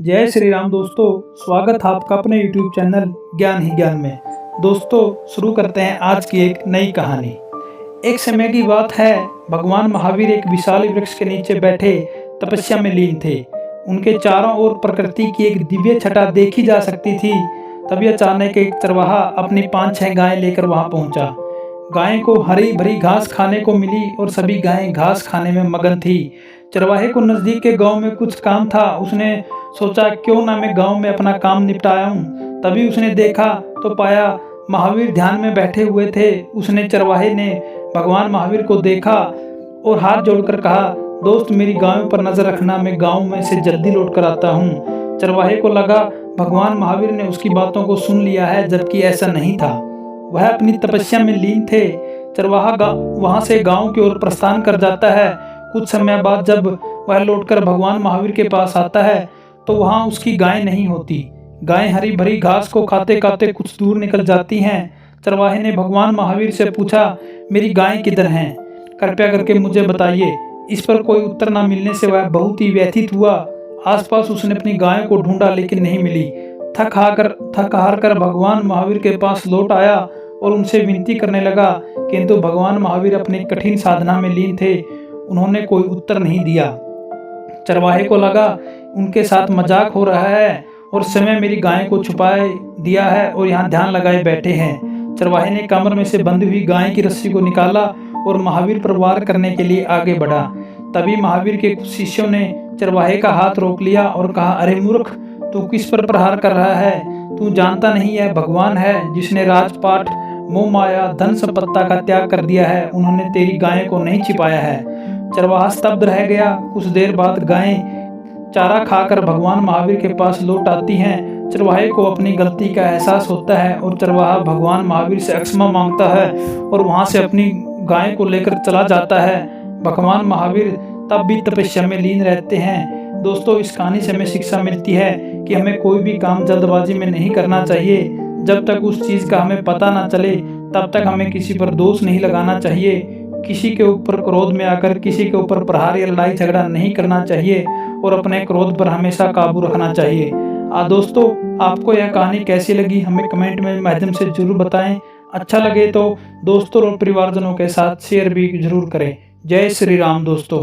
जय श्री राम दोस्तों, स्वागत है आपका अपने YouTube चैनल ज्ञान ही ज्ञान में। दोस्तों शुरू करते हैं आज की एक नई कहानी। एक समय की बात है, भगवान महावीर एक विशाल वृक्ष के नीचे बैठे तपस्या में लीन थे। उनके चारों ओर प्रकृति की एक दिव्य छटा देखी जा सकती थी। तभी अचानक एक चरवाहा अपनी 5-6 गायें लेकर वहां पहुंचा। गायें को हरी भरी घास खाने को मिली और सभी गायें घास खाने में मगन थी। चरवाहे को नजदीक के गांव में कुछ काम था। उसने सोचा क्यों ना मैं गांव में अपना काम निपटाया हूँ। तभी उसने देखा तो पाया महावीर ध्यान में बैठे हुए थे। उसने चरवाहे ने भगवान महावीर को देखा और हाथ जोड़कर कहा, दोस्त मेरी गायों पर नजर रखना, मैं गांव में से जल्दी लौट कर आता हूँ। चरवाहे को लगा भगवान महावीर ने उसकी बातों को सुन लिया है, जबकि ऐसा नहीं था। वह अपनी तपस्या में लीन थे। चरवाहा वहां से गांव की ओर प्रस्थान कर जाता है। कुछ समय बाद जब वह लौटकर भगवान महावीर के पास आता है तो वहां उसकी गायें नहीं होती। गायें हरी भरी घास को खाते खाते कुछ दूर निकल जाती हैं। चरवाहे ने भगवान महावीर से पूछा, मेरी गायें किधर हैं? कृपया करके मुझे बताइए। इस पर कोई उत्तर न मिलने से वह बहुत ही व्यथित हुआ। आसपास उसने अपनी गायों को ढूंढा लेकिन नहीं मिली। थक हार कर भगवान महावीर के पास लौट आया और उनसे विनती करने लगा, किंतु भगवान महावीर अपनी कठिन साधना में लीन थे। उन्होंने कोई उत्तर नहीं दिया। चरवाहे को लगा उनके साथ मजाक हो रहा है और समय मेरी गाय को छुपाए दिया है और यहाँ ध्यान लगाए बैठे हैं। चरवाहे ने कमर में से बंधी हुई गाय की रस्सी को निकाला और महावीर पर वार करने के लिए आगे बढ़ा। तभी महावीर के कुछ शिष्यों ने चरवाहे का हाथ रोक लिया और कहा, अरे मूर्ख, तू किस पर प्रहार कर रहा है? तू जानता नहीं है भगवान है जिसने राजपाट, मोह माया, धन संपत्ता का त्याग कर दिया है। उन्होंने तेरी गाय को नहीं छिपाया है। चरवाहा स्तब्ध रह गया। कुछ देर बाद गायें चारा खाकर भगवान महावीर के पास लौट आती हैं। चरवाहे को अपनी गलती का एहसास होता है और चरवाहा भगवान महावीर से क्षमा मांगता है और वहां से अपनी गाय को लेकर चला जाता है। भगवान महावीर तब भी तपस्या में लीन रहते हैं। दोस्तों इस कहानी से हमें शिक्षा मिलती है कि हमें कोई भी काम जल्दबाजी में नहीं करना चाहिए। जब तक उस चीज़ का हमें पता ना चले तब तक हमें किसी पर दोष नहीं लगाना चाहिए। किसी के ऊपर क्रोध में आकर किसी के ऊपर प्रहार या लड़ाई झगड़ा नहीं करना चाहिए और अपने क्रोध पर हमेशा काबू रखना चाहिए। दोस्तों आपको यह कहानी कैसी लगी हमें कमेंट में माध्यम से जरूर बताएं। अच्छा लगे तो दोस्तों और परिवारजनों के साथ शेयर भी जरूर करें। जय श्री राम दोस्तों।